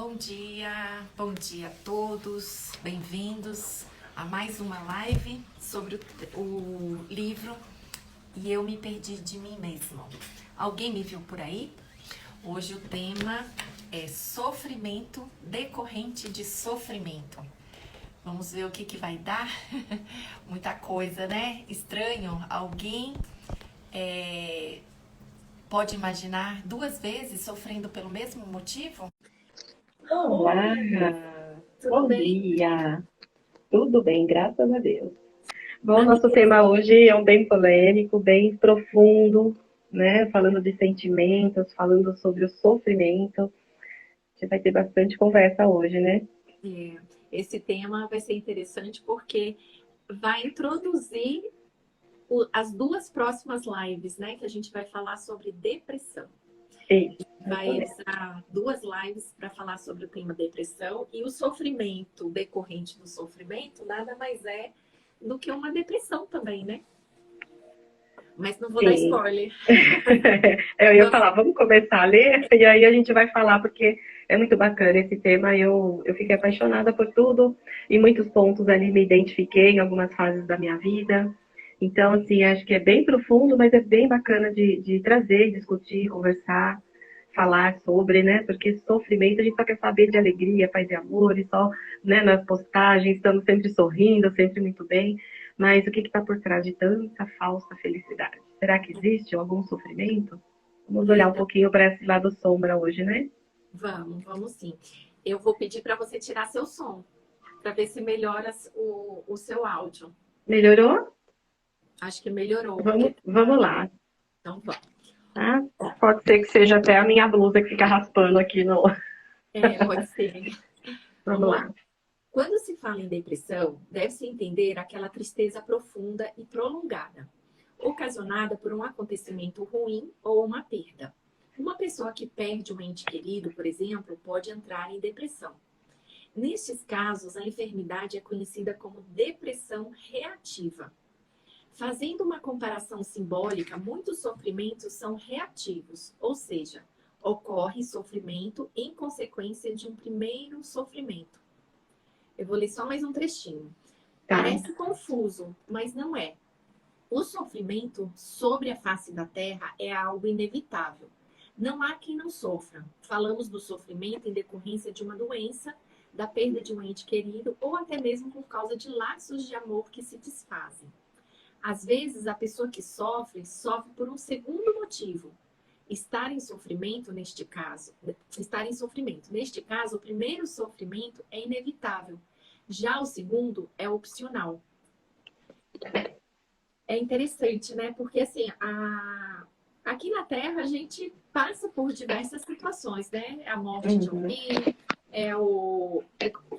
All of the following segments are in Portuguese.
Bom dia a todos, bem-vindos a mais uma live sobre o livro E Eu Me Perdi de Mim Mesmo. Alguém me viu por aí? Hoje o tema é sofrimento decorrente de sofrimento. Vamos ver o que vai dar. Muita coisa, né? Estranho. Alguém pode imaginar duas vezes sofrendo pelo mesmo motivo? Olá, Tudo bom bem? dia. Tudo bem, graças a Deus. Bom, nosso Andressa? tema hoje é um bem polêmico, bem profundo, né? Falando de sentimentos, falando sobre o sofrimento. A gente vai ter bastante conversa hoje, né? Esse tema vai ser interessante porque vai introduzir as duas próximas lives, né? Que a gente vai falar sobre depressão. Vai Exatamente. usar duas lives para falar sobre o tema depressão e o sofrimento decorrente do sofrimento nada mais é do que uma depressão também, né? Mas não vou dar Sim. spoiler. Eu ia falar, vamos começar a ler, e aí a gente vai falar, porque é muito bacana esse tema. Eu fiquei apaixonada por tudo, e muitos pontos ali me identifiquei em algumas fases da minha vida. Então, assim, acho que é bem profundo, mas é bem bacana de trazer, discutir, conversar, falar sobre, né? Porque sofrimento a gente só quer saber de alegria, paz e amor, e só, né, nas postagens, estamos sempre sorrindo, sempre muito bem. Mas o que está por trás de tanta falsa felicidade? Será que existe algum sofrimento? Vamos olhar um Então, pouquinho para esse lado sombra hoje, né? vamos sim. Eu vou pedir para você tirar seu som, para ver se melhora o seu áudio. Melhorou? Acho que melhorou, porque Vamos lá. então vamos. Tá? Pode ser que seja até a minha blusa que fica raspando aqui no. Pode ser. Vamos Vamos lá. lá. Quando se fala em depressão, deve-se entender aquela tristeza profunda e prolongada, ocasionada por um acontecimento ruim ou uma perda. Uma pessoa que perde um ente querido, por exemplo, pode entrar em depressão. Nestes casos, a enfermidade é conhecida como depressão reativa. Fazendo uma comparação simbólica, muitos sofrimentos são reativos, ou seja, ocorre sofrimento em consequência de um primeiro sofrimento. Eu vou ler só mais um trechinho. Tá. Parece confuso, mas não é. O sofrimento sobre a face da Terra é algo inevitável. Não há quem não sofra. Falamos do sofrimento em decorrência de uma doença, da perda de um ente querido ou até mesmo por causa de laços de amor que se desfazem. Às vezes, a pessoa que sofre, sofre por um segundo motivo. Estar em sofrimento neste caso. Estar em sofrimento. Neste caso, o primeiro sofrimento é inevitável. Já o segundo é opcional. É interessante, né? Porque assim, aqui na Terra a gente passa por diversas situações, né? A morte de Uhum. alguém,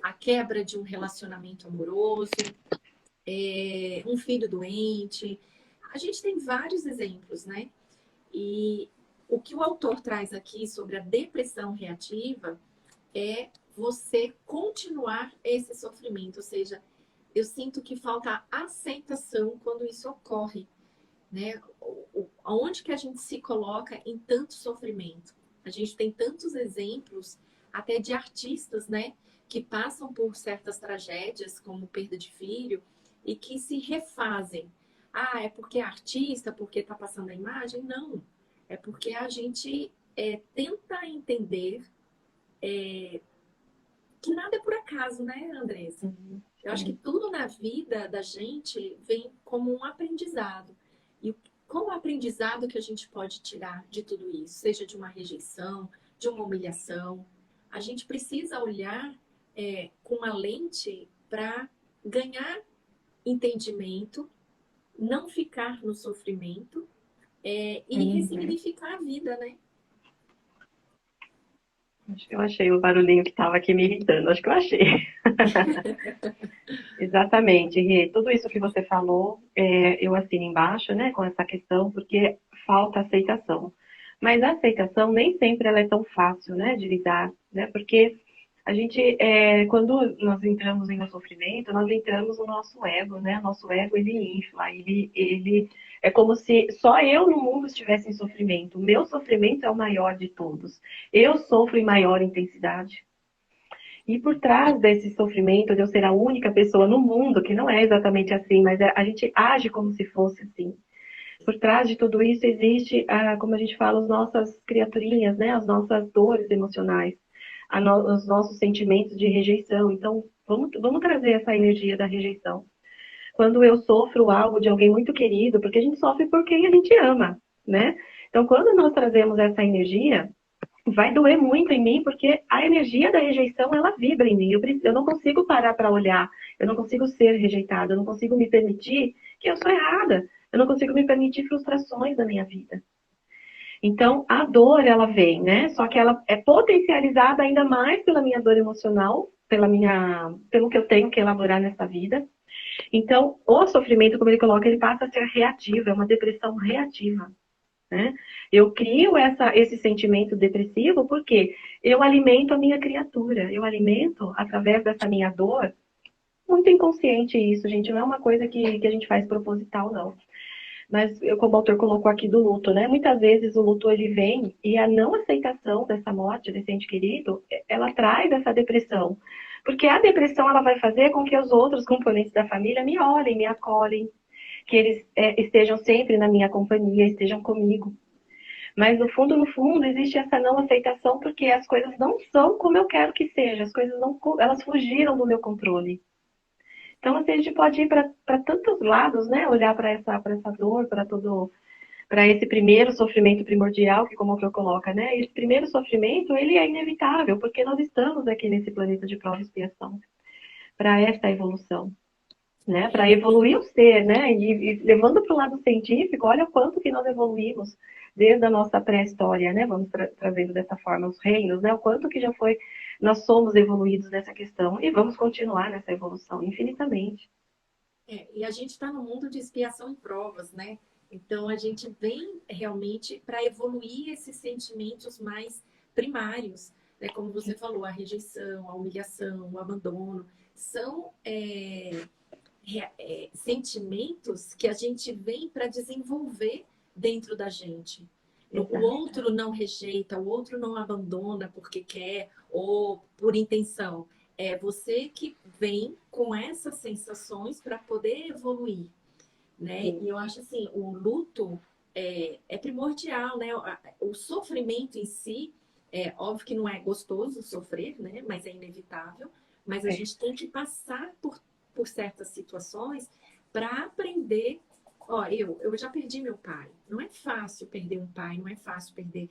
a quebra de um relacionamento amoroso, um filho doente. A gente tem vários exemplos, né? E o que o autor traz aqui sobre a depressão reativa é você continuar esse sofrimento, ou seja, eu sinto que falta aceitação quando isso ocorre, né? Onde que a gente se coloca em tanto sofrimento? A gente tem tantos exemplos, até de artistas, né? Que passam por certas tragédias, como perda de filho, e que se refazem. Ah, é porque é artista, porque está passando a imagem? Não. É porque a gente tenta entender que nada é por acaso, né, Andressa? Uhum. Eu acho que tudo na vida da gente vem como um aprendizado. E qual o aprendizado que a gente pode tirar de tudo isso? Seja de uma rejeição, de uma humilhação. A gente precisa olhar com uma lente para ganhar entendimento, não ficar no sofrimento e Uhum. ressignificar a vida, né? Acho que eu achei o barulhinho que estava aqui me irritando. Acho que eu achei. Exatamente, Rê. Tudo isso que você falou, eu assino embaixo, né, com essa questão, porque falta aceitação. Mas a aceitação nem sempre ela é tão fácil, né, de lidar, né, porque a gente, quando nós entramos em um sofrimento, nós entramos no nosso ego, né, nosso ego ele infla, ele é como se só eu no mundo estivesse em sofrimento. O meu sofrimento é o maior de todos. Eu sofro em maior intensidade. E por trás desse sofrimento de eu ser a única pessoa no mundo, que não é exatamente assim, mas a gente age como se fosse assim. Por trás de tudo isso existe, como a gente fala, as nossas criaturinhas, né? As nossas dores emocionais, os nossos sentimentos de rejeição. Então, vamos trazer essa energia da rejeição. Quando eu sofro algo de alguém muito querido, porque a gente sofre por quem a gente ama, né? Então, quando nós trazemos essa energia, vai doer muito em mim, porque a energia da rejeição, ela vibra em mim. Eu não consigo parar para olhar, eu não consigo ser rejeitada, eu não consigo me permitir que eu sou errada, eu não consigo me permitir frustrações na minha vida. Então, a dor, ela vem, né? Só que ela é potencializada ainda mais pela minha dor emocional, pelo que eu tenho que elaborar nessa vida. Então, o sofrimento, como ele coloca, ele passa a ser reativo, é uma depressão reativa. Né? Eu crio esse sentimento depressivo porque eu alimento a minha criatura, eu alimento através dessa minha dor, muito inconsciente isso, gente, não é uma coisa que a gente faz proposital, não. Mas, como o autor colocou aqui do luto, né? Muitas vezes o luto ele vem e a não aceitação dessa morte desse ente querido, ela traz essa depressão. Porque a depressão ela vai fazer com que os outros componentes da família me olhem, me acolhem, que eles estejam sempre na minha companhia, estejam comigo. Mas no fundo, existe essa não aceitação porque as coisas não são como eu quero que seja, as coisas não, elas fugiram do meu controle. Então, assim, a gente pode ir para tantos lados, né? Olhar para essa dor, para esse primeiro sofrimento primordial, que como o autor coloca, né? Esse primeiro sofrimento, ele é inevitável, porque nós estamos aqui nesse planeta de prova e expiação para essa evolução. Né, para evoluir o ser, né, e levando para o lado científico, olha o quanto que nós evoluímos desde a nossa pré-história, né, vamos trazendo dessa forma os reinos, né, o quanto que já foi, nós somos evoluídos nessa questão e vamos continuar nessa evolução infinitamente. E a gente está no mundo de expiação e provas, né? Então a gente vem realmente para evoluir esses sentimentos mais primários, né? Como você falou, a rejeição, a humilhação, o abandono, são sentimentos que a gente vem para desenvolver dentro da gente. Exato. O outro não rejeita, o outro não abandona porque quer ou por intenção. É você que vem com essas sensações para poder evoluir, né? Sim. E eu acho assim, o luto é primordial, né? O sofrimento em si, é óbvio que não é gostoso sofrer, né? Mas é inevitável. Mas a gente tem que passar por certas situações para aprender. Ó, eu já perdi meu pai. Não é fácil perder um pai, não é fácil perder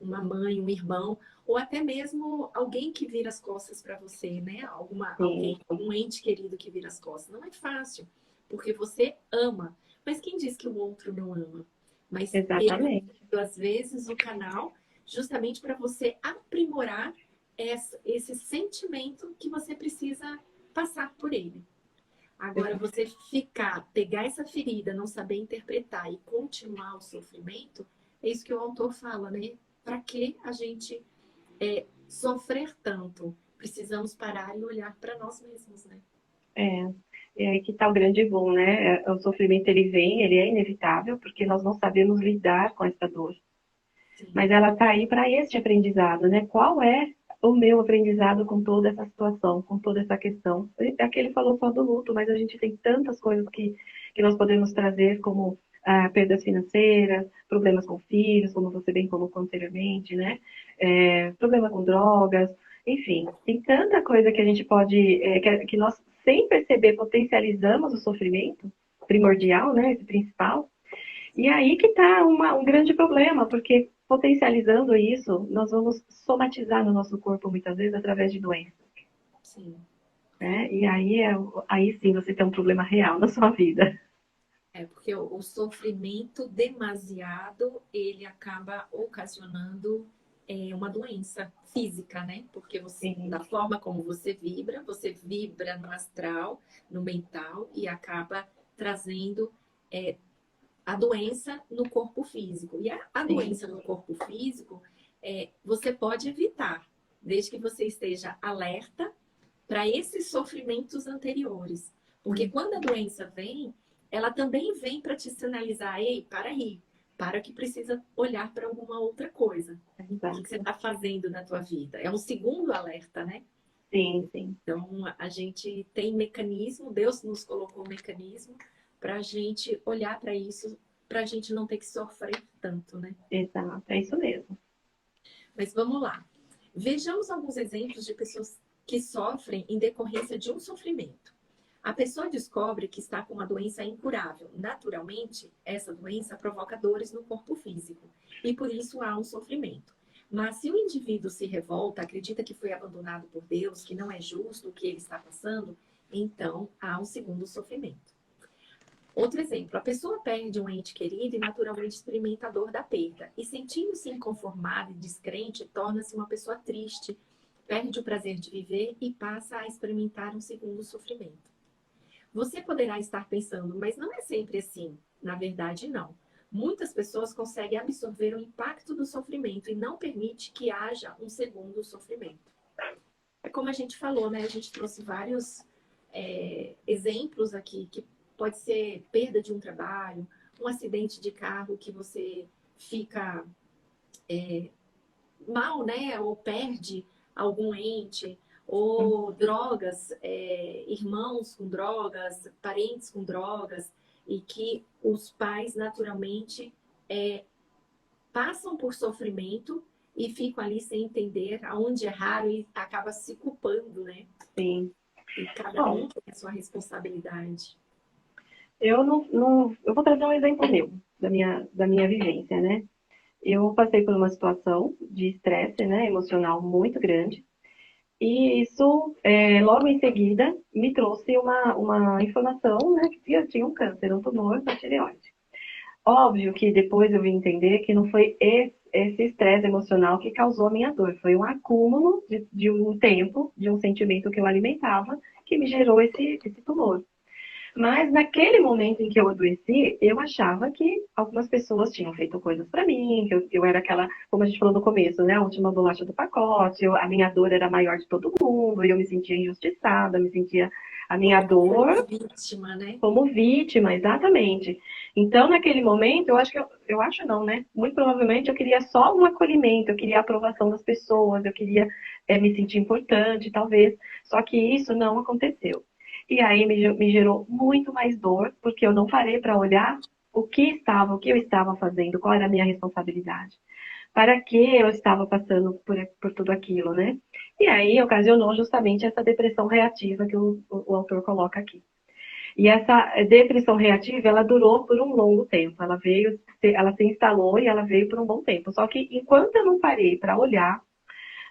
uma mãe, um irmão, ou até mesmo alguém que vira as costas para você, né? Algum ente querido que vira as costas. Não é fácil, porque você ama. Mas quem diz que o outro não ama? Mas exatamente. Ele, às vezes, o canal, justamente para você aprimorar esse sentimento que você precisa passar por ele. Agora, você pegar essa ferida, não saber interpretar e continuar o sofrimento, é isso que o autor fala, né? Para que a gente sofrer tanto? Precisamos parar e olhar para nós mesmos, né? É aí que está o grande boom, né? O sofrimento ele vem, ele é inevitável, porque nós não sabemos lidar com essa dor. Sim. Mas ela está aí para este aprendizado, né? Qual é o meu aprendizado com toda essa situação, com toda essa questão? Aqui ele falou só do luto, mas a gente tem tantas coisas que nós podemos trazer, como perdas financeiras, problemas com filhos, como você bem colocou anteriormente, né? Problema com drogas, enfim, tem tanta coisa que a gente pode, que nós, sem perceber, potencializamos o sofrimento primordial, né? Esse principal. E aí que está um grande problema, porque potencializando isso, nós vamos somatizar no nosso corpo muitas vezes através de doenças. Sim. Né? E aí sim você tem um problema real na sua vida. Porque o sofrimento demasiado, ele acaba ocasionando uma doença física, né? Porque você, da forma como você vibra no astral, no mental, e acaba trazendo a doença no corpo físico. E a doença no corpo físico, você pode evitar, desde que você esteja alerta para esses sofrimentos anteriores. Porque quando a doença vem, ela também vem para te sinalizar, ei, para aí, para que precisa olhar para alguma outra coisa. Exato. O que você está fazendo na tua vida? É um segundo alerta, né? Sim, sim. Então, a gente tem mecanismo, Deus nos colocou um mecanismo para a gente olhar para isso, para a gente não ter que sofrer tanto, né? Exato, é isso mesmo. Mas vamos lá. Vejamos alguns exemplos de pessoas que sofrem em decorrência de um sofrimento. A pessoa descobre que está com uma doença incurável. Naturalmente, essa doença provoca dores no corpo físico e por isso há um sofrimento. Mas se o indivíduo se revolta, acredita que foi abandonado por Deus, que não é justo o que ele está passando, então há um segundo sofrimento. Outro exemplo, a pessoa perde um ente querido e naturalmente experimenta a dor da perda. E sentindo-se inconformada e descrente, torna-se uma pessoa triste, perde o prazer de viver e passa a experimentar um segundo sofrimento. Você poderá estar pensando, mas não é sempre assim. Na verdade, não. Muitas pessoas conseguem absorver o impacto do sofrimento e não permite que haja um segundo sofrimento. É como a gente falou, né? A gente trouxe vários exemplos aqui, que pode ser perda de um trabalho, um acidente de carro que você fica mal, né? Ou perde algum ente, ou drogas, irmãos com drogas, parentes com drogas, e que os pais naturalmente passam por sofrimento e ficam ali sem entender aonde erraram e acaba se culpando, né? Sim. E cada Bom, um tem a sua responsabilidade. eu eu vou trazer um exemplo meu, da minha vivência, né? Eu passei por uma situação de estresse, né, emocional muito grande. E isso, logo em seguida, me trouxe uma informação, né, que eu tinha um câncer, um tumor na tireoide. Óbvio que depois eu vim entender que não foi esse estresse emocional que causou a minha dor, foi um acúmulo de um tempo, de um sentimento que eu alimentava, que me gerou esse tumor. Mas naquele momento em que eu adoeci, eu achava que algumas pessoas tinham feito coisas para mim, que eu era aquela, como a gente falou no começo, né, a última bolacha do pacote, a minha dor era maior de todo mundo, e eu me sentia injustiçada, me sentia a minha Como dor vítima, né? como vítima, exatamente. Então, naquele momento, eu acho que eu acho não, né? Muito provavelmente eu queria só um acolhimento, eu queria a aprovação das pessoas, eu queria me sentir importante, talvez. Só que isso não aconteceu. E aí me gerou muito mais dor, porque eu não parei para olhar o que eu estava fazendo, qual era a minha responsabilidade. Para que eu estava passando por tudo aquilo, né? E aí ocasionou justamente essa depressão reativa que o autor coloca aqui. E essa depressão reativa, ela durou por um longo tempo. Ela se instalou e ela veio por um bom tempo. Só que enquanto eu não parei para olhar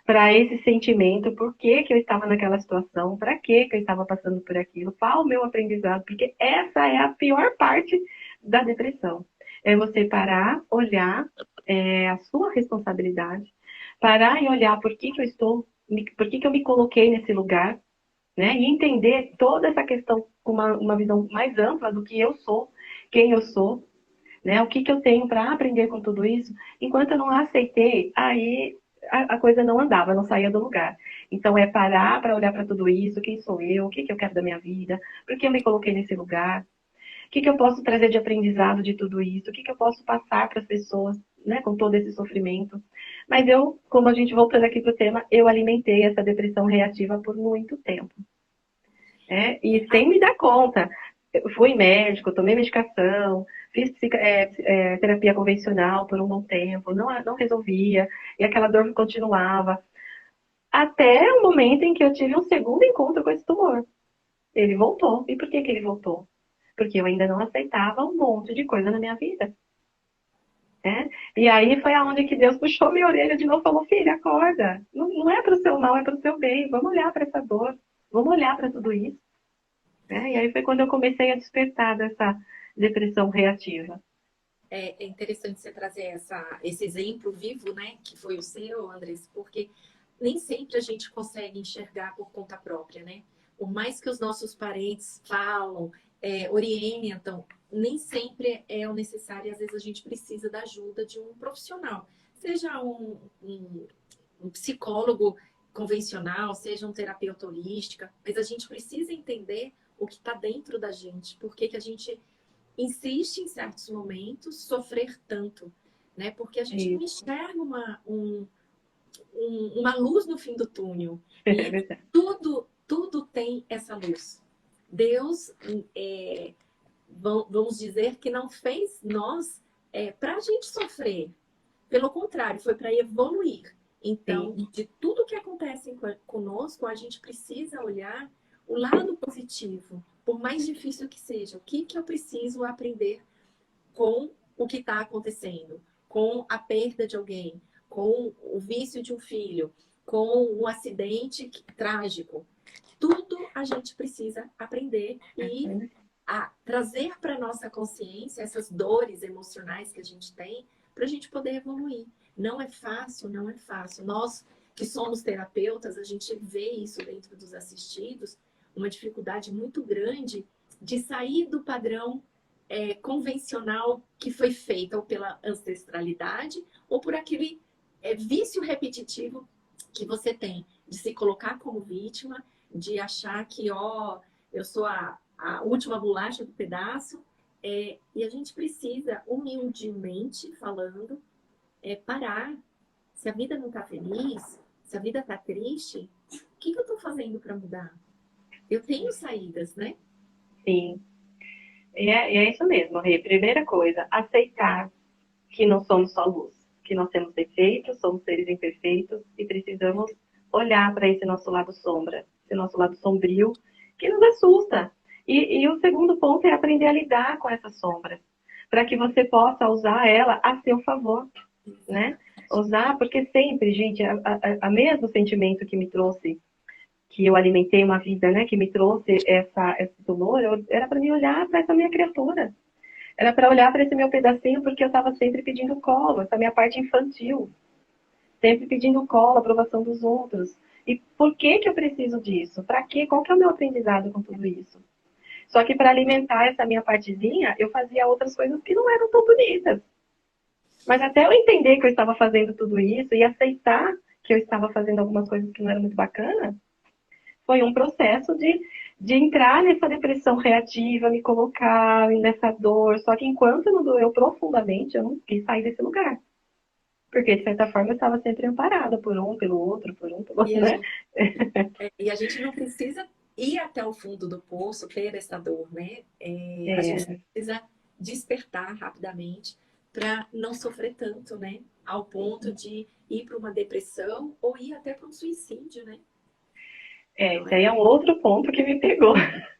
para esse sentimento, por que que eu estava naquela situação, para que que eu estava passando por aquilo, qual o meu aprendizado, porque essa é a pior parte da depressão. É você parar, olhar a sua responsabilidade, parar e olhar por que que eu me coloquei nesse lugar, né? E entender toda essa questão com uma visão mais ampla do que eu sou, quem eu sou, né? O que, que eu tenho para aprender com tudo isso. Enquanto eu não aceitei, aí a coisa não andava, não saía do lugar. Então é parar para olhar para tudo isso, quem sou eu, o que, que eu quero da minha vida, por que eu me coloquei nesse lugar, o que, que eu posso trazer de aprendizado de tudo isso, o que, que eu posso passar para as pessoas, né, com todo esse sofrimento. Mas eu, como a gente voltando aqui para o tema, eu alimentei essa depressão reativa por muito tempo. E sem me dar conta. Eu fui médico, tomei medicação, fiz terapia convencional por um bom tempo, não resolvia, e aquela dor continuava. Até o momento em que eu tive um segundo encontro com esse tumor. Ele voltou. E por que, que ele voltou? Porque eu ainda não aceitava um monte de coisa na minha vida. Né? E aí foi aonde que Deus puxou minha orelha de novo e falou: filha, acorda. Não é para o seu mal, é para o seu bem. Vamos olhar para essa dor. Vamos olhar para tudo isso. Né? E aí foi quando eu comecei a despertar dessa depressão reativa. É interessante você trazer esse exemplo vivo, né? Que foi o seu, Andrés, porque nem sempre a gente consegue enxergar por conta própria, né? Por mais que os nossos parentes falam, orientam, nem sempre é o necessário. Às vezes a gente precisa da ajuda de um profissional, seja um psicólogo convencional, seja um terapeuta holística, mas a gente precisa entender o que está dentro da gente, por que a gente insiste em certos momentos sofrer tanto, né? Porque a gente não Isso. enxerga uma luz no fim do túnel. É E verdade. tudo tem essa luz. Deus, vamos dizer que não fez nós para a gente sofrer. Pelo contrário, foi para evoluir. Então, Sim, de tudo que acontece conosco, a gente precisa olhar o lado positivo, por mais difícil que seja. O que eu preciso aprender com o que está acontecendo, com a perda de alguém, com o vício de um filho, com um acidente trágico. Tudo a gente precisa aprender e trazer para a nossa consciência essas dores emocionais que a gente tem para a gente poder evoluir. Não é fácil, não é fácil. Nós que somos terapeutas, a gente vê isso dentro dos assistidos, uma dificuldade muito grande de sair do padrão convencional que foi feita ou pela ancestralidade ou por aquele vício repetitivo que você tem de se colocar como vítima, de achar que, ó, eu sou a última bolacha do pedaço. E a gente precisa, humildemente falando, parar. Se a vida não está feliz, se a vida está triste, o que eu estou fazendo para mudar? Eu tenho saídas, né? sim. E é isso mesmo, Rê. Primeira coisa, aceitar que não somos só luz, que nós temos defeitos, somos seres imperfeitos e precisamos olhar para esse nosso lado sombra, esse nosso lado sombrio, que nos assusta. E o segundo ponto é aprender a lidar com essa sombra, para que você possa usar ela a seu favor, né? Usar, porque sempre, gente, a mesmo sentimento que me trouxe, que eu alimentei uma vida, né, que me trouxe esse dolor, era para me olhar para essa minha criatura. Era para olhar para esse meu pedacinho, porque eu estava sempre pedindo colo, essa minha parte infantil. Sempre pedindo colo, aprovação dos outros. E por que eu preciso disso? Para quê? Qual que é o meu aprendizado com tudo isso? Só que para alimentar essa minha partezinha, eu fazia outras coisas que não eram tão bonitas. Mas até eu entender que eu estava fazendo tudo isso e aceitar que eu estava fazendo algumas coisas que não eram muito bacanas, foi um processo de entrar nessa depressão reativa, me colocar nessa dor. Só que enquanto não doeu profundamente, eu não quis sair desse lugar. Porque, de certa forma, eu estava sempre amparada por um, pelo outro, por um, pelo E outro, a né? gente, e a gente não precisa ir até o fundo do poço, ter essa dor, né? A gente É, precisa despertar rapidamente para não sofrer tanto, né? Ao ponto de ir para uma depressão ou ir até para um suicídio, né? Então, esse aí é um outro ponto que me pegou.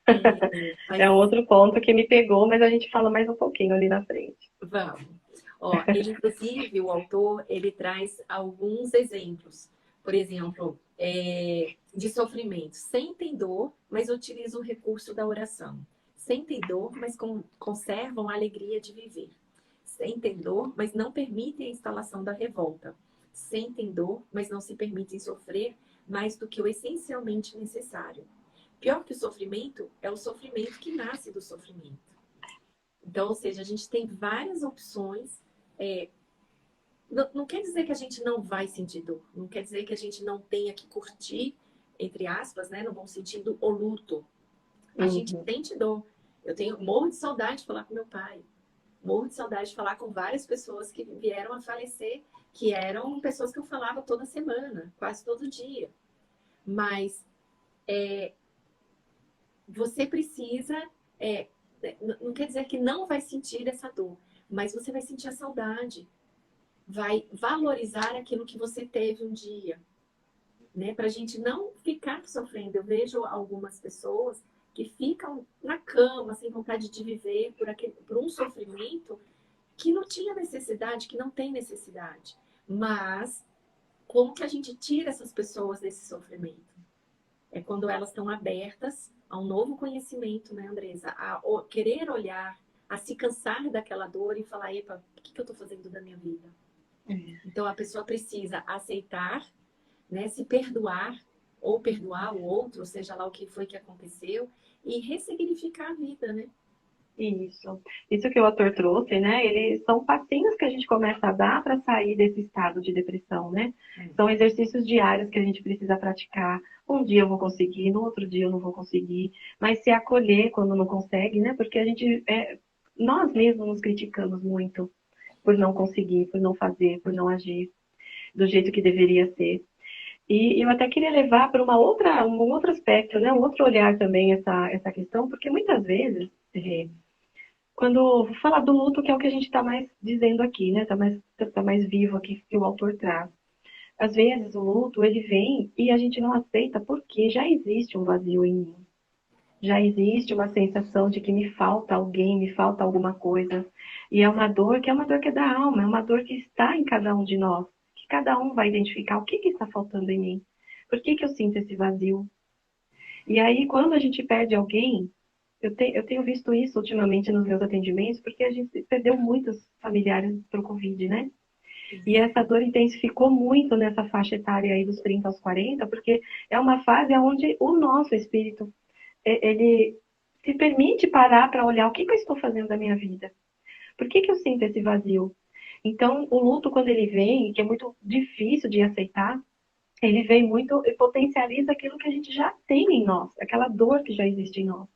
É mas um outro ponto que me pegou, mas a gente fala mais um pouquinho ali na frente. vamos. Ó, ele, inclusive, o autor, ele traz alguns exemplos. Por exemplo, de sofrimento. Sentem dor, mas utilizam o recurso da oração. Sentem dor, mas conservam a alegria de viver. Sentem dor, mas não permitem a instalação da revolta. Sentem dor, mas não se permitem sofrer mais do que o essencialmente necessário. Pior que o sofrimento é o sofrimento que nasce do sofrimento. Então, ou seja, a gente tem várias opções. é, não quer dizer que a gente não vai sentir dor, não quer dizer que a gente não tenha que curtir, entre aspas, né, no bom sentido, o luto. A gente Uhum. sente dor. Eu tenho morro de saudade de falar com meu pai, morro de saudade de falar com várias pessoas que vieram a falecer, que eram pessoas que eu falava toda semana, quase todo dia. Mas você precisa, é, não quer dizer que não vai sentir essa dor, mas você vai sentir a saudade, vai valorizar aquilo que você teve um dia, né? Para a gente não ficar sofrendo. Eu vejo algumas pessoas que ficam na cama sem vontade de viver por um sofrimento que não tinha necessidade, que não tem necessidade. Mas como que a gente tira essas pessoas desse sofrimento? É quando elas estão abertas a um novo conhecimento, né, Andresa? A querer olhar, a se cansar daquela dor e falar, epa, o que eu estou fazendo da minha vida? Então a pessoa precisa aceitar, né, se perdoar ou perdoar o outro, seja lá o que foi que aconteceu, e ressignificar a vida, né? Isso. Isso que o autor trouxe, né? Eles são passinhos que a gente começa a dar para sair desse estado de depressão, né? São exercícios diários que a gente precisa praticar. Um dia eu vou conseguir, no outro dia eu não vou conseguir, mas se acolher quando não consegue, né? Porque nós mesmos nos criticamos muito por não conseguir, por não fazer, por não agir. do jeito que deveria ser. E eu até queria levar para um outro aspecto, né? Um outro olhar também essa questão, porque muitas vezes, quando fala do luto, que é o que a gente está mais dizendo aqui, né? Tá mais vivo aqui que o autor traz. Às vezes o luto, ele vem e a gente não aceita porque já existe um vazio em mim. Já existe uma sensação de que me falta alguém, me falta alguma coisa. E é uma dor que é da alma, é uma dor que está em cada um de nós. Que cada um vai identificar o que está faltando em mim. Por que eu sinto esse vazio? E aí, quando a gente perde alguém, eu tenho visto isso ultimamente nos meus atendimentos, porque a gente perdeu muitos familiares para o Covid, né? E essa dor intensificou muito nessa faixa etária aí dos 30 aos 40, porque é uma fase onde o nosso espírito, ele se permite parar para olhar o que eu estou fazendo da minha vida. Por que eu sinto esse vazio? Então, o luto, quando ele vem, que é muito difícil de aceitar, ele vem muito e potencializa aquilo que a gente já tem em nós, aquela dor que já existe em nós.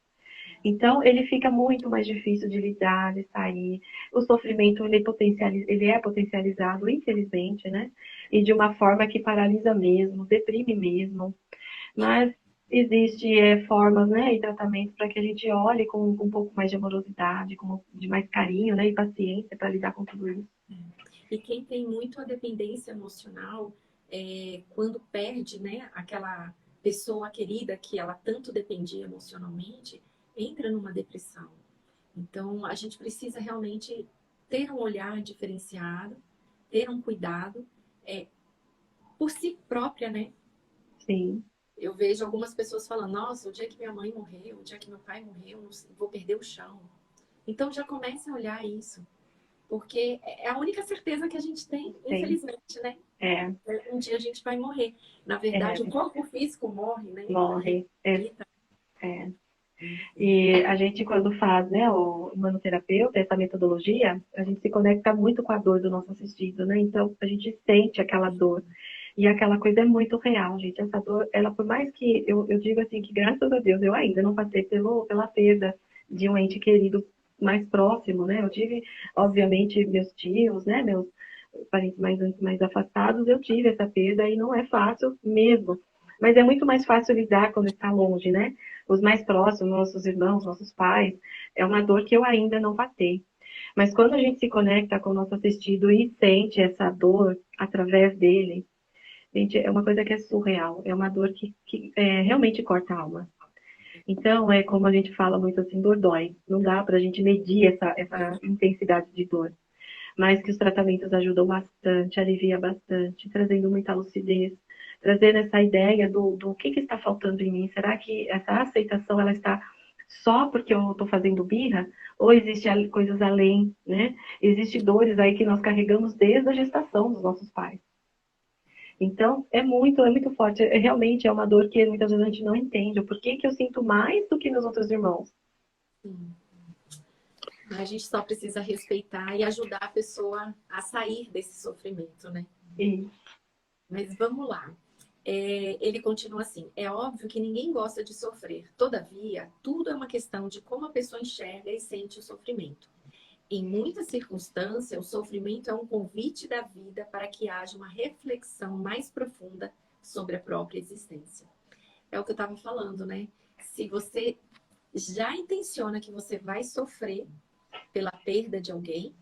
Então, ele fica muito mais difícil de lidar, de sair. O sofrimento, ele é potencializado, infelizmente, né? E de uma forma que paralisa mesmo, deprime mesmo. Mas existe formas, né, e tratamentos para que a gente olhe com um pouco mais de amorosidade, de mais carinho, né, e paciência para lidar com tudo isso. E quem tem muito a dependência emocional, quando perde, né, aquela pessoa querida que ela tanto dependia emocionalmente, entra numa depressão. Então, a gente precisa realmente ter um olhar diferenciado, ter um cuidado por si própria, né? Sim. Eu vejo algumas pessoas falando, nossa, o dia que minha mãe morreu, o dia que meu pai morreu, vou perder o chão. Então, já comece a olhar isso. Porque é a única certeza que a gente tem, Tem. infelizmente, né? É. Um dia a gente vai morrer. Na verdade, o corpo físico morre, né? Morre. Ressuscita. É. E a gente, quando faz, né, o humanoterapeuta, essa metodologia, a gente se conecta muito com a dor do nosso assistido, né? Então, a gente sente aquela dor. E aquela coisa é muito real, gente. Essa dor, ela, por mais que eu digo assim, que graças a Deus eu ainda não passei pela perda de um ente querido mais próximo, né? Eu tive, obviamente, meus tios, né, meus parentes mais afastados, eu tive essa perda e não é fácil mesmo. Mas é muito mais fácil lidar quando está longe, né? Os mais próximos, nossos irmãos, nossos pais, é uma dor que eu ainda não passei. Mas quando a gente se conecta com o nosso assistido e sente essa dor através dele, gente, é uma coisa que é surreal. É uma dor que realmente corta a alma. Então, é como a gente fala muito assim, dor dói. Não dá para a gente medir essa intensidade de dor. Mas que os tratamentos ajudam bastante, alivia bastante, trazendo muita lucidez, trazendo essa ideia do que está faltando em mim. Será que essa aceitação ela está só porque eu estou fazendo birra? Ou existem coisas além, né? Existem dores aí que nós carregamos desde a gestação dos nossos pais. Então, é muito forte. Realmente é uma dor que muitas vezes a gente não entende. Por que eu sinto mais do que meus outros irmãos? Sim. A gente só precisa respeitar e ajudar a pessoa a sair desse sofrimento, né? E, Mas vamos lá. Ele continua assim: é óbvio que ninguém gosta de sofrer. Todavia, tudo é uma questão de como a pessoa enxerga e sente o sofrimento. Em muitas circunstâncias, o sofrimento é um convite da vida para que haja uma reflexão mais profunda sobre a própria existência. É o que eu estava falando, né? Se você já intenciona que você vai sofrer pela perda de alguém,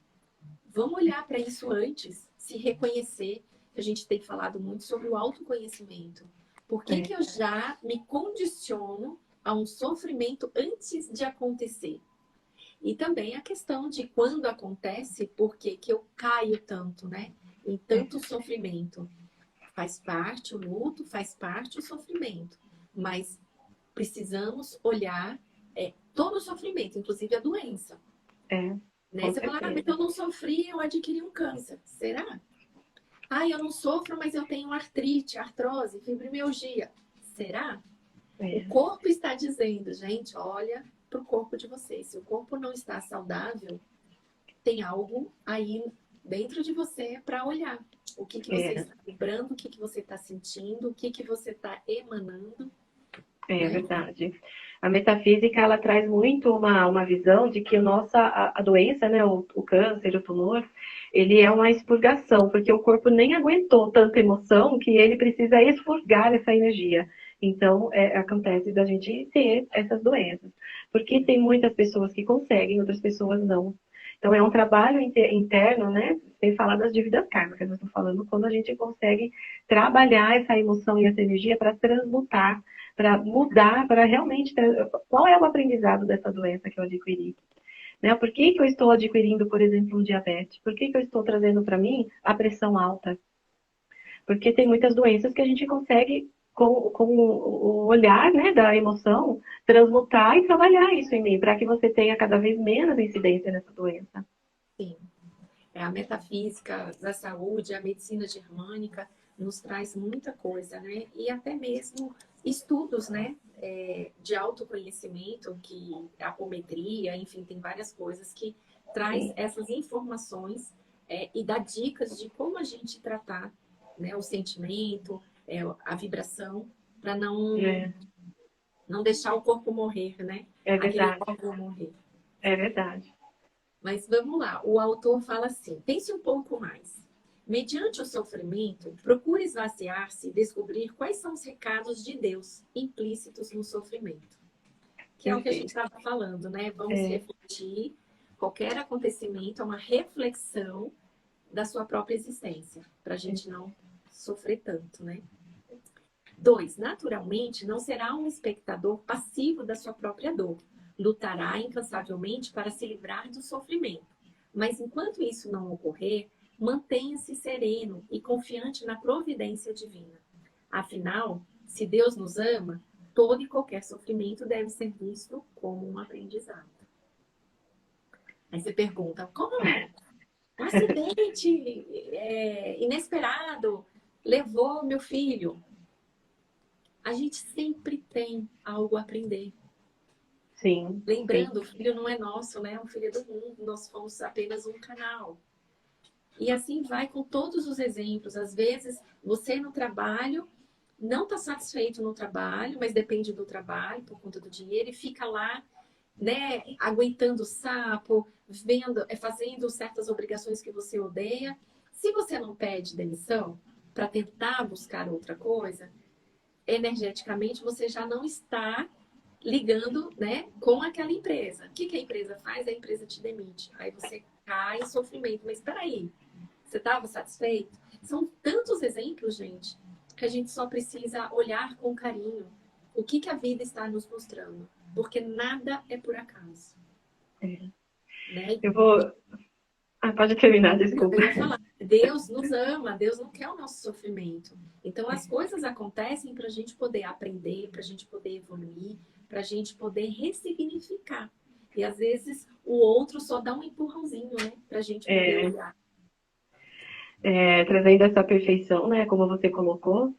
vamos olhar para isso antes, se reconhecer. A gente tem falado muito sobre o autoconhecimento. Por que, que eu já me condiciono a um sofrimento antes de acontecer? E também a questão de quando acontece, por que que eu caio tanto, né? Em tanto sofrimento. Faz parte o luto, faz parte o sofrimento. Mas precisamos olhar todo o sofrimento, inclusive a doença. Né? com Você fala, mas certeza. eu não sofri, eu adquiri um câncer. Será? Ah, eu não sofro, mas eu tenho artrite, artrose, fibromialgia. Será? O É. corpo está dizendo, gente, olha para o corpo de vocês. Se o corpo não está saudável, tem algo aí dentro de você para olhar. O que, que você É, está vibrando, o que, que você está sentindo, o que, que você está emanando, é né? verdade. A metafísica, ela traz muito uma visão de que a doença, né, o câncer, o tumor, ele é uma expurgação, porque o corpo nem aguentou tanta emoção que ele precisa expurgar essa energia. Então, acontece da gente ter essas doenças. Porque tem muitas pessoas que conseguem, outras pessoas não. Então, é um trabalho interno, né? Sem falar das dívidas kármicas, eu estou falando quando a gente consegue trabalhar essa emoção e essa energia para transmutar, para mudar, para realmente... Qual é o aprendizado dessa doença que eu adquiri? Né? Por que eu estou adquirindo, por exemplo, um diabetes? Por que eu estou trazendo para mim a pressão alta? Porque tem muitas doenças que a gente consegue, com o olhar, né, da emoção, transmutar e trabalhar isso em mim, para que você tenha cada vez menos incidência nessa doença. Sim. A metafísica da saúde, a medicina germânica nos traz muita coisa, né? E até mesmo estudos, né? De autoconhecimento, que a apometria, enfim, tem várias coisas que traz Sim. essas informações e dá dicas de como a gente tratar, né, o sentimento, a vibração, para não deixar o corpo morrer, né? É Aquele verdade. órgão morrer. É verdade. Mas vamos lá, o autor fala assim: pense um pouco mais. Mediante o sofrimento, procure esvaziar-se e descobrir quais são os recados de Deus implícitos no sofrimento. Que é o que a gente Perfeito. estava falando, né? Vamos refletir. Qualquer acontecimento é uma reflexão da sua própria existência, para a gente não sofrer tanto, né? 2. Naturalmente, não será um espectador passivo da sua própria dor. Lutará incansavelmente para se livrar do sofrimento. Mas enquanto isso não ocorrer, mantenha-se sereno e confiante na providência divina. Afinal, se Deus nos ama, todo e qualquer sofrimento deve ser visto como um aprendizado. Aí você pergunta, como? Um acidente inesperado levou meu filho. A gente sempre tem algo a aprender. Sim. Lembrando, Sim. o filho não é nosso, né? O filho é do mundo, nós fomos apenas um canal. E assim vai com todos os exemplos. Às vezes, você no trabalho não está satisfeito no trabalho, mas depende do trabalho, por conta do dinheiro, e fica lá, né, aguentando o sapo, fazendo certas obrigações que você odeia. Se você não pede demissão para tentar buscar outra coisa, energeticamente você já não está ligando, né, com aquela empresa. O que, que a empresa faz? A empresa te demite. Aí você cai em sofrimento. Mas espera aí, você estava satisfeito? São tantos exemplos, gente, que a gente só precisa olhar com carinho o que, que a vida está nos mostrando. Porque nada é por acaso. Né? Eu vou... pode terminar, desculpa. Eu ia falar, Deus nos ama, Deus não quer o nosso sofrimento. Então as coisas acontecem para a gente poder aprender, para a gente poder evoluir, para a gente poder ressignificar. E às vezes o outro só dá um empurrãozinho, né? Para a gente poder olhar. Trazendo essa perfeição, né, como você colocou,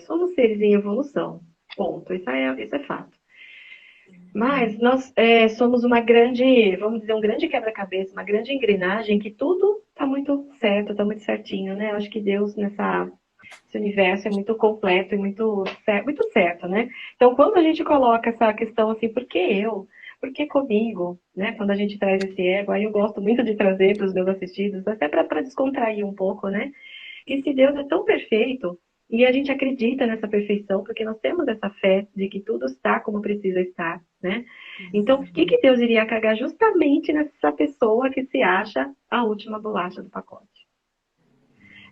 somos seres em evolução. Ponto. Isso é fato. Mas nós somos uma grande, vamos dizer, um grande quebra-cabeça, uma grande engrenagem que tudo está muito certo, está muito certinho, né? Eu acho que Deus esse universo é muito completo e muito certo, né? Então, quando a gente coloca essa questão assim, por que eu? Por que comigo? Né? Quando a gente traz esse ego, aí eu gosto muito de trazer para os meus assistidos, até para descontrair um pouco, né? E se Deus é tão perfeito, e a gente acredita nessa perfeição, porque nós temos essa fé de que tudo está como precisa estar, né? Então, por que Deus iria cagar justamente nessa pessoa que se acha a última bolacha do pacote?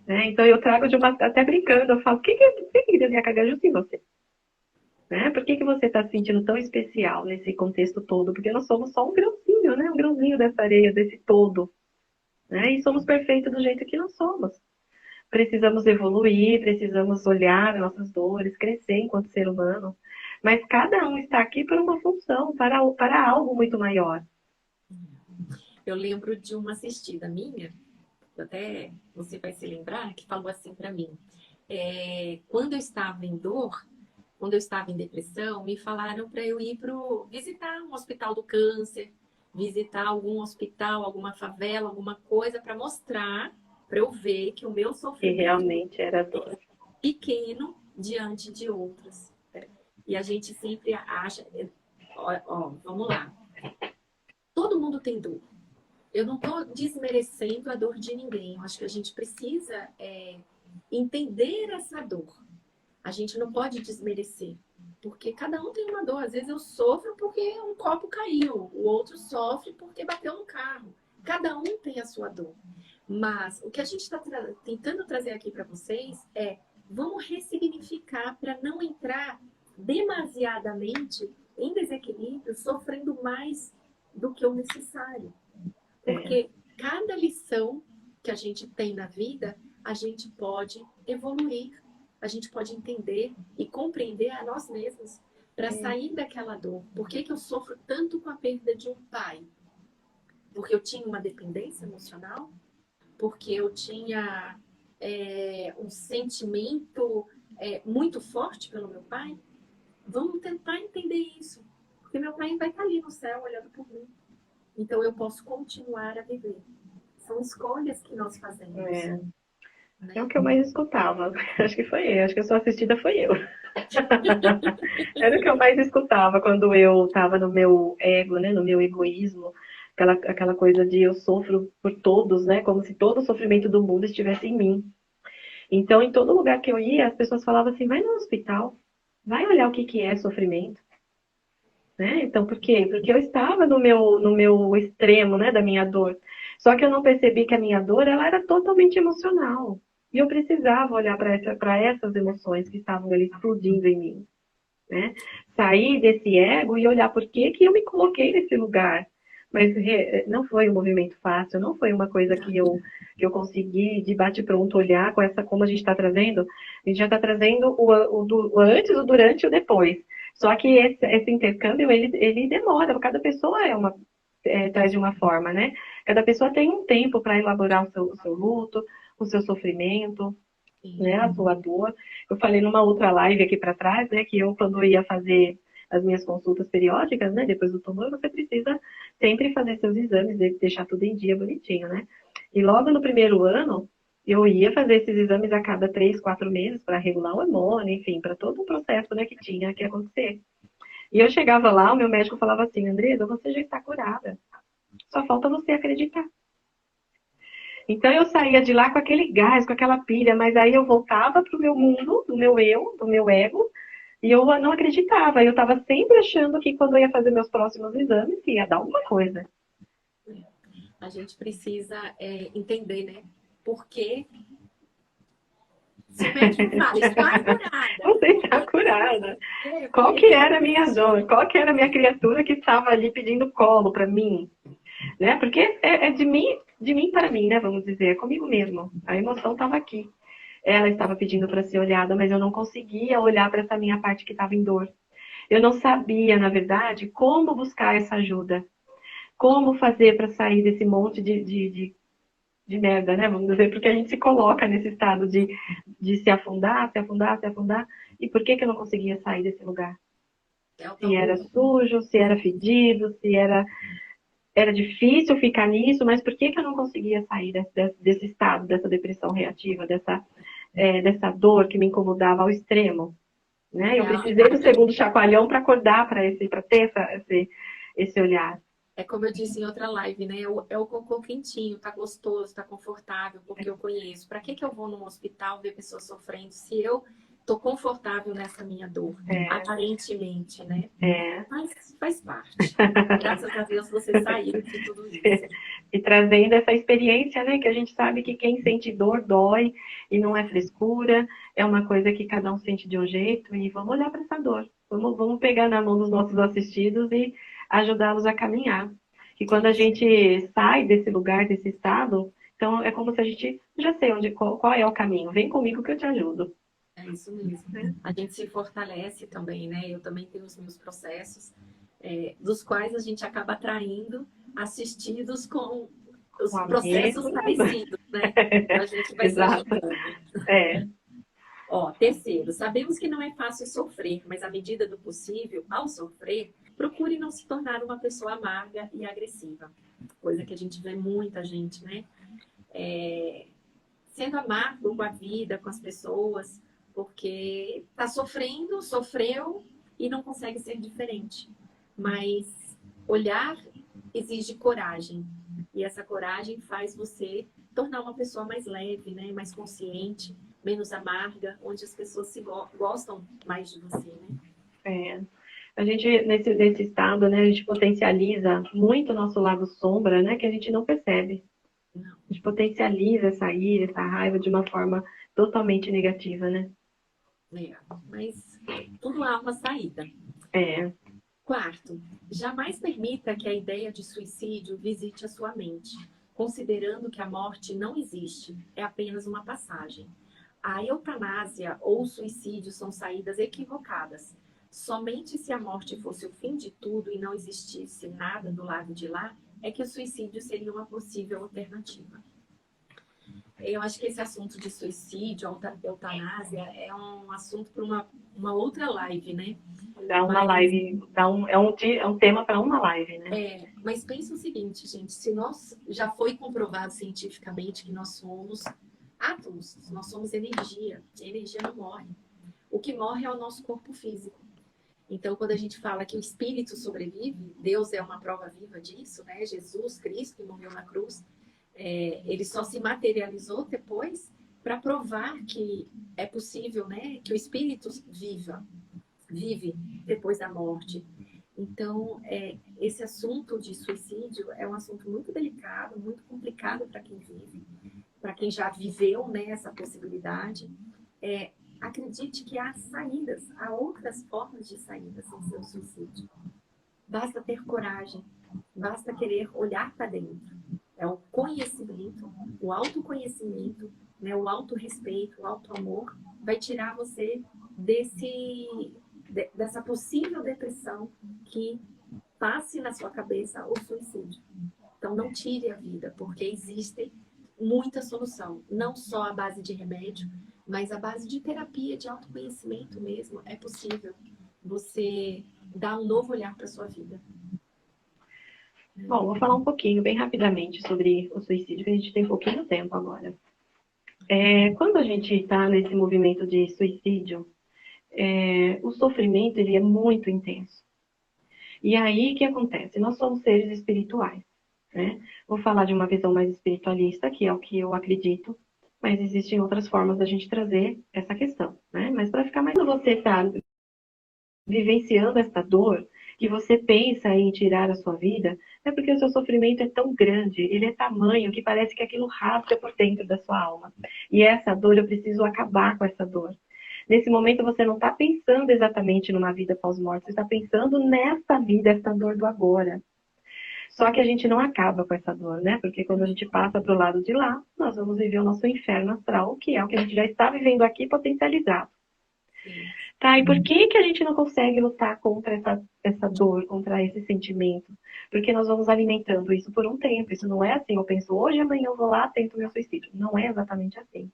Né? Então, eu trago até brincando, eu falo, por que Deus ia cagar justo em você? Né? Por que você está se sentindo tão especial nesse contexto todo? Porque nós somos só um grãozinho, né? Um grãozinho dessa areia, desse todo. Né? E somos perfeitos do jeito que nós somos. Precisamos evoluir, precisamos olhar nossas dores, crescer enquanto ser humano. Mas cada um está aqui por uma função, para algo muito maior. Eu lembro de uma assistida minha, até você vai se lembrar, que falou assim para mim. Quando eu estava em dor, quando eu estava em depressão, me falaram para eu ir visitar um hospital do câncer, visitar algum hospital, alguma favela, alguma coisa para mostrar, para eu ver que o meu E sofrimento realmente era dor. pequeno diante de outros. E a gente sempre acha... vamos lá. Todo mundo tem dor. Eu não estou desmerecendo a dor de ninguém. Eu acho que a gente precisa entender essa dor. A gente não pode desmerecer. Porque cada um tem uma dor. Às vezes eu sofro porque um copo caiu. O outro sofre porque bateu no carro. Cada um tem a sua dor. Mas o que a gente está tentando trazer aqui para vocês é vamos ressignificar para não entrar demasiadamente em desequilíbrio, sofrendo mais do que o necessário. Porque cada lição que a gente tem na vida, a gente pode evoluir, a gente pode entender e compreender a nós mesmos para sair daquela dor. Por que eu sofro tanto com a perda de um pai? Porque eu tinha uma dependência emocional? Porque eu tinha um sentimento muito forte pelo meu pai? Vamos tentar entender isso. Porque meu pai vai estar ali no céu olhando por mim. Então eu posso continuar a viver. São escolhas que nós fazemos. É o que eu mais escutava. Acho que foi eu. Acho que a sua assistida foi eu. Era o que eu mais escutava quando eu estava no meu ego, né? No meu egoísmo. Aquela coisa de eu sofro por todos, né? Como se todo o sofrimento do mundo estivesse em mim. Então, em todo lugar que eu ia, as pessoas falavam assim, vai no hospital. Vai olhar o que é sofrimento. Né? Então, por quê? Porque eu estava no meu extremo, né, da minha dor. Só que eu não percebi que a minha dor ela era totalmente emocional. E eu precisava olhar para essas emoções que estavam ali explodindo em mim. Né? Sair desse ego e olhar por que eu me coloquei nesse lugar. Mas não foi um movimento fácil, não foi uma coisa que eu consegui de bate-pronto olhar com essa, como a gente está trazendo. A gente já está trazendo o antes, o durante e o depois. Só que esse intercâmbio, ele demora, cada pessoa traz de uma forma, né? Cada pessoa tem um tempo para elaborar o seu luto, o seu sofrimento, né, a sua dor. Eu falei numa outra live aqui para trás, né, que eu, quando ia fazer as minhas consultas periódicas, né, depois do tumor, você precisa sempre fazer seus exames, deixar tudo em dia bonitinho, né? E logo no primeiro ano, eu ia fazer esses exames a cada 3, 4 meses para regular o hormônio, enfim, para todo o processo, né, que tinha que acontecer. E eu chegava lá, o meu médico falava assim, Andresa, você já está curada. Só falta você acreditar. Então eu saía de lá com aquele gás, com aquela pilha, mas aí eu voltava para o meu mundo, do meu eu, do meu ego, e eu não acreditava. Eu estava sempre achando que quando eu ia fazer meus próximos exames, ia dar alguma coisa. A gente precisa entender, né? Porque se o médico fala, está curada. Você está curada. Qual que era a minha dor? Qual que era a minha criatura que estava ali pedindo colo para mim? Né? Porque é de mim para mim, né? Vamos dizer, é comigo mesmo. A emoção estava aqui. Ela estava pedindo para ser olhada, mas eu não conseguia olhar para essa minha parte que estava em dor. Eu não sabia, na verdade, como buscar essa ajuda. Como fazer para sair desse monte de merda, né? Vamos dizer, porque a gente se coloca nesse estado de se afundar, se afundar, se afundar. E por que eu não conseguia sair desse lugar? Se era sujo, se era fedido, se era difícil ficar nisso, mas por que eu não conseguia sair desse estado, dessa depressão reativa, dessa dor que me incomodava ao extremo? Né? Eu precisei do segundo chacoalhão para acordar, para ter esse olhar. É como eu disse em outra live, né? É o cocô quentinho, tá gostoso, tá confortável, porque eu conheço. Para que eu vou num hospital ver pessoas sofrendo se eu tô confortável nessa minha dor? Aparentemente, né? Mas faz parte. Graças a Deus você saiu de tudo isso. E trazendo essa experiência, né? Que a gente sabe que quem sente dor, dói, e não é frescura, é uma coisa que cada um sente de um jeito, e vamos olhar para essa dor. Vamos pegar na mão dos nossos assistidos e ajudá-los a caminhar. E quando a gente sai desse lugar, desse estado, então é como se a gente já sei qual é o caminho. Vem comigo que eu te ajudo. É isso mesmo. A gente se fortalece também, né? Eu também tenho os meus processos, dos quais a gente acaba atraindo assistidos com os processos parecidos, né? A gente vai se ajudando. Terceiro, sabemos que não é fácil sofrer, mas à medida do possível, ao sofrer, procure não se tornar uma pessoa amarga e agressiva. Coisa que a gente vê muita gente, né? Sendo amargo com a vida, com as pessoas, porque está sofrendo, sofreu e não consegue ser diferente. Mas olhar exige coragem. E essa coragem faz você tornar uma pessoa mais leve, né? Mais consciente, menos amarga, onde as pessoas gostam mais de você, né? É. A gente, nesse estado, né, a gente potencializa muito o nosso lado sombra, né, que a gente não percebe. Não. A gente potencializa essa ira, essa raiva de uma forma totalmente negativa, né? É, mas tudo há uma saída. É. Quarto, jamais permita que a ideia de suicídio visite a sua mente, considerando que a morte não existe, é apenas uma passagem. A eutanásia ou o suicídio são saídas equivocadas. Somente se a morte fosse o fim de tudo e não existisse nada do lado de lá, é que o suicídio seria uma possível alternativa. Eu acho que esse assunto de suicídio, eutanásia, é um assunto para uma outra live, né? Dá uma live, é um tema para uma live, né? Mas pensa o seguinte, gente, se nós já foi comprovado cientificamente que nós somos átomos, nós somos energia, a energia não morre. O que morre é o nosso corpo físico. Então, quando a gente fala que o espírito sobrevive, Deus é uma prova viva disso, né? Jesus Cristo, que morreu na cruz, ele só se materializou depois para provar que é possível, né? Que o espírito vive depois da morte. Então, esse assunto de suicídio é um assunto muito delicado, muito complicado para quem vive, para quem já viveu, né, essa possibilidade. Acredite que há saídas, há outras formas de saída sem ser o suicídio. Basta ter coragem, basta querer olhar para dentro. É o conhecimento, o autoconhecimento, né, o autorrespeito, o autoamor, vai tirar você dessa possível depressão que passe na sua cabeça o suicídio. Então, não tire a vida, porque existe muita solução. Não só a base de remédio, mas a base de terapia, de autoconhecimento mesmo. É possível você dar um novo olhar para a sua vida. Bom, vou falar um pouquinho, bem rapidamente, sobre o suicídio, que a gente tem pouquinho tempo agora. Quando a gente está nesse movimento de suicídio, o sofrimento ele é muito intenso. E aí, o que acontece? Nós somos seres espirituais, né? Vou falar de uma visão mais espiritualista, que é o que eu acredito, mas existem outras formas da gente trazer essa questão, né? Mas para ficar mais... Quando você está vivenciando essa dor, que você pensa em tirar a sua vida, é porque o seu sofrimento é tão grande, ele é tamanho, que parece que aquilo rasga por dentro da sua alma. E essa dor, eu preciso acabar com essa dor. Nesse momento, você não está pensando exatamente numa vida pós-morte, você está pensando nessa vida, essa dor do agora. Só que a gente não acaba com essa dor, né? Porque quando a gente passa para o lado de lá, nós vamos viver o nosso inferno astral, que é o que a gente já está vivendo aqui potencializado. Tá, e por que a gente não consegue lutar contra essa dor, contra esse sentimento? Porque nós vamos alimentando isso por um tempo. Isso não é assim, eu penso, hoje, amanhã eu vou lá, tento meu suicídio. Não é exatamente assim.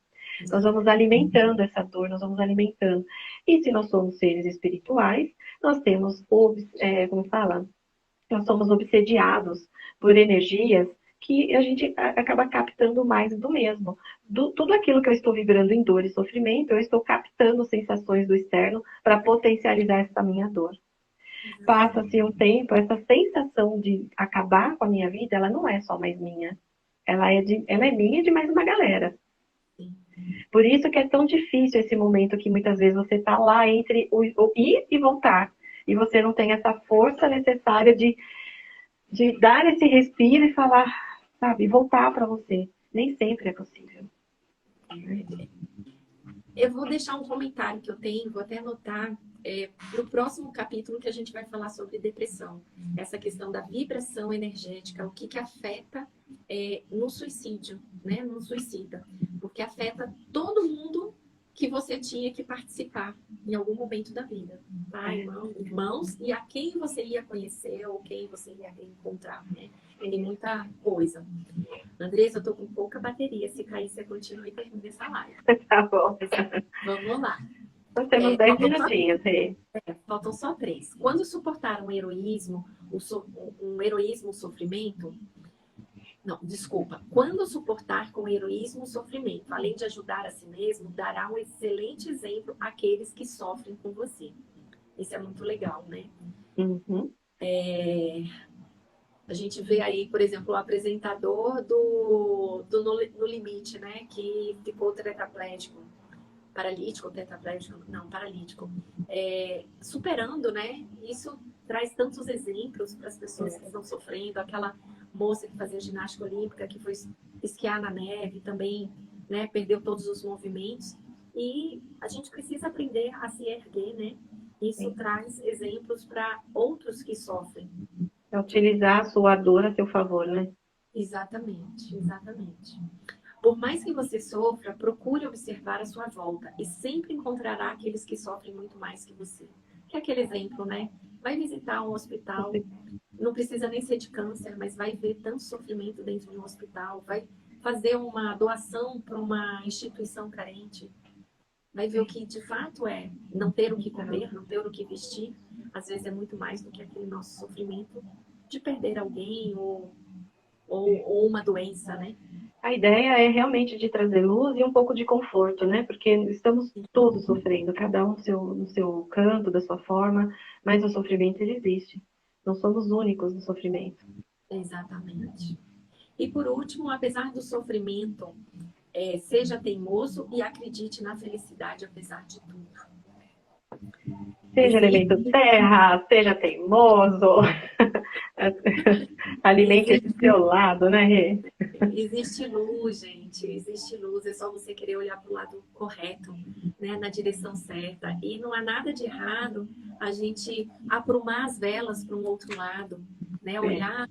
Nós vamos alimentando essa dor, nós vamos alimentando. E se nós somos seres espirituais, nós temos, como fala? Nós somos obsediados por energias que a gente acaba captando mais do mesmo. Tudo aquilo que eu estou vibrando em dor e sofrimento, eu estou captando sensações do externo para potencializar essa minha dor. Passa-se um tempo, essa sensação de acabar com a minha vida, ela não é só mais minha. Ela é minha e de mais uma galera. Por isso que é tão difícil esse momento que muitas vezes você está lá entre o ir e voltar. E você não tem essa força necessária de dar esse respiro e falar, sabe, voltar para você. Nem sempre é possível. Eu vou deixar um comentário que eu tenho, vou até anotar para o próximo capítulo que a gente vai falar sobre depressão. Essa questão da vibração energética, o que afeta no suicídio, né? No suicida. Porque afeta todo mundo que você tinha que participar em algum momento da vida. Pai, irmãos, e a quem você ia conhecer ou quem você ia encontrar, né? Tem muita coisa. Andressa, eu tô com pouca bateria. Se cair, você continua e termina essa live. Tá bom. Vamos lá. Nós temos 10 minutinhos. Faltam só 3. Quando suportar um heroísmo, o sofrimento... Não, desculpa. Quando suportar com heroísmo o sofrimento, além de ajudar a si mesmo, dará um excelente exemplo àqueles que sofrem com você. Isso é muito legal, né? Uhum. A gente vê aí, por exemplo, o apresentador do No Limite, né? Que ficou tetraplégico, paralítico, tetraplégico, não, paralítico. Superando, né? Isso traz tantos exemplos para as pessoas que estão sofrendo. Aquela moça que fazia ginástica olímpica, que foi esquiar na neve, também, né? Perdeu todos os movimentos. E a gente precisa aprender a se erguer, né? Isso Sim. traz exemplos para outros que sofrem. É utilizar a sua dor a seu favor, né? Exatamente, exatamente. Por mais que você sofra, procure observar a sua volta e sempre encontrará aqueles que sofrem muito mais que você. Que é aquele exemplo, né? Vai visitar um hospital, não precisa nem ser de câncer, mas vai ver tanto sofrimento dentro de um hospital, vai fazer uma doação para uma instituição carente, vai ver o que de fato é não ter o que comer, não ter o que vestir. Às vezes é muito mais do que aquele nosso sofrimento de perder alguém ou uma doença, né? A ideia é realmente de trazer luz e um pouco de conforto, né? Porque estamos todos sofrendo, cada um no seu canto, da sua forma, mas o sofrimento ele existe. Não somos únicos no sofrimento. Exatamente. E por último, apesar do sofrimento, seja teimoso e acredite na felicidade apesar de tudo. Seja Existe, elemento terra, seja teimoso, alimente esse existe, seu lado, né, Rê? existe luz, gente. Existe luz. É só você querer olhar para o lado correto, né, na direção certa. E não há nada de errado a gente aprumar as velas para um outro lado, né? Olhar.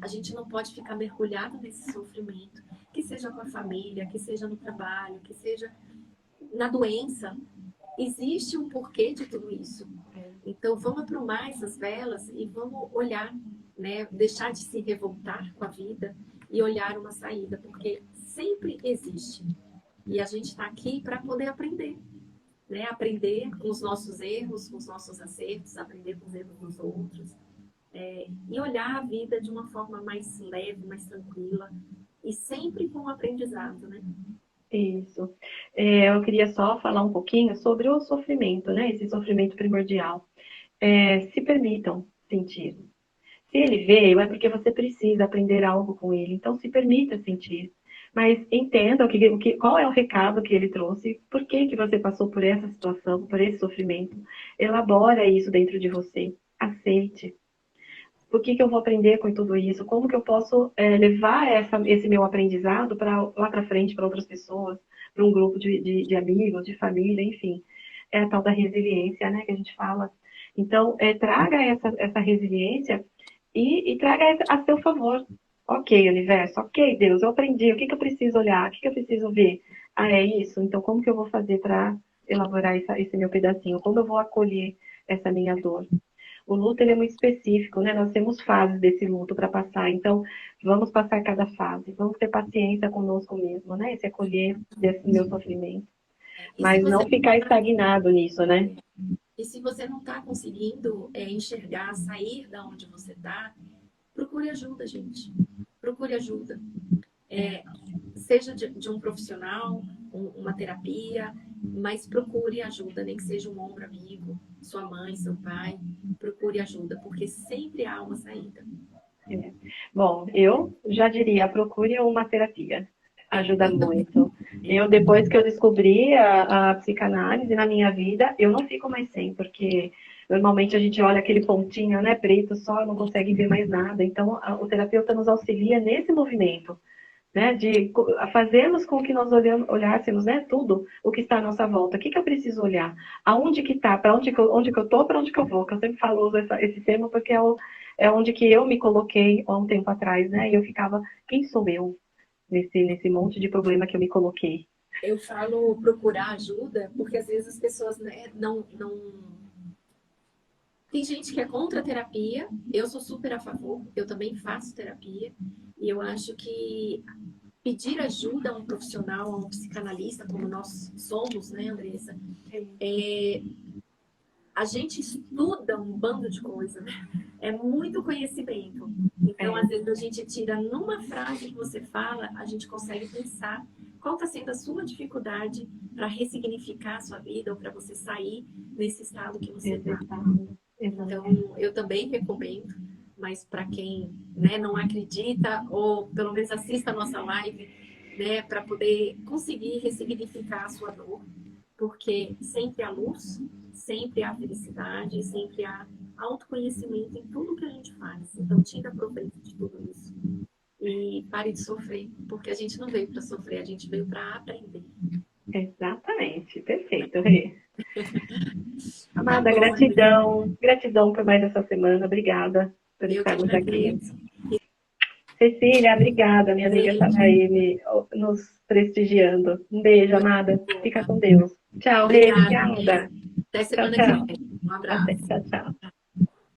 A gente não pode ficar mergulhado nesse sofrimento, que seja com a família, que seja no trabalho, que seja na doença. Existe um porquê de tudo isso. Então, vamos aprumar essas velas e vamos olhar, né? Deixar de se revoltar com a vida e olhar uma saída, porque sempre existe. E a gente está aqui para poder aprender, né? Aprender com os nossos erros, com os nossos acertos, aprender com os erros dos outros. E olhar a vida de uma forma mais leve, mais tranquila e sempre com aprendizado, né? Isso. Eu queria só falar um pouquinho sobre o sofrimento, né? Esse sofrimento primordial. Se permitam sentir. Se ele veio, é porque você precisa aprender algo com ele. Então, se permita sentir. Mas entenda qual é o recado que ele trouxe, por que, que você passou por essa situação, por esse sofrimento. Elabora isso dentro de você. Aceite. O que, que eu vou aprender com tudo isso? Como que eu posso levar esse meu aprendizado lá para frente, para outras pessoas, para um grupo de amigos, de família, enfim. É a tal da resiliência, né, que a gente fala. Então, traga essa resiliência e traga a seu favor. Ok, universo, ok, Deus, eu aprendi, o que, que eu preciso olhar, o que, que eu preciso ver? Ah, é isso? Então, como que eu vou fazer para elaborar esse meu pedacinho? Como eu vou acolher essa minha dor? O luto ele é muito específico, né? Nós temos fases desse luto para passar, então vamos passar cada fase, vamos ter paciência conosco mesmo, né? Esse acolher desse meu sofrimento, E se mas você não ficar estagnado nisso, né? E se você não está conseguindo enxergar, sair da onde você está, procure ajuda, gente. Procure ajuda. Seja de um profissional, uma terapia, mas procure ajuda, nem que seja um ombro amigo, sua mãe, seu pai. Procure ajuda, porque sempre há uma saída. Bom, eu já diria, procure uma terapia. Ajuda muito. Depois que eu descobri a psicanálise na minha vida, eu não fico mais sem, porque normalmente a gente olha aquele pontinho, né, preto só, não consegue ver mais nada. Então, o terapeuta nos auxilia nesse movimento, né, de fazermos com que nós olhássemos, né, tudo o que está à nossa volta. O que, que eu preciso olhar? Aonde que está? Para onde que eu estou? Para onde que eu vou? Que eu sempre falo uso esse tema porque é onde que eu me coloquei há um tempo atrás, né? E eu ficava, quem sou eu nesse monte de problema que eu me coloquei? Eu falo procurar ajuda, porque às vezes as pessoas, né, não. Tem gente que é contra a terapia, eu sou super a favor, eu também faço terapia, e eu acho que pedir ajuda a um profissional, a um psicanalista, como nós somos, né, Andressa? A gente estuda um bando de coisa, né? É muito conhecimento. Então, às vezes, a gente tira numa frase que você fala, a gente consegue pensar qual está sendo a sua dificuldade para ressignificar a sua vida ou para você sair desse estado que você está. Então, eu também recomendo, mas para quem, né, não acredita ou pelo menos assista a nossa live, né, para poder conseguir ressignificar a sua dor, porque sempre há luz, sempre há felicidade, sempre há autoconhecimento em tudo que a gente faz. Então, tira proveito de tudo isso. E pare de sofrer, porque a gente não veio para sofrer, a gente veio para aprender. Exatamente, perfeito, Rê. Amada, Tá bom, gratidão, gratidão por mais essa semana, obrigada por eu que estarmos aqui. agradeço. Cecília, obrigada, minha amiga estava aí nos prestigiando. Um beijo, amada, fica com Deus. Tchau, Rê, Obrigada, obrigada. amiga. Até Tchau, semana que tchau. vem. Um Até, abraço. tchau, tchau.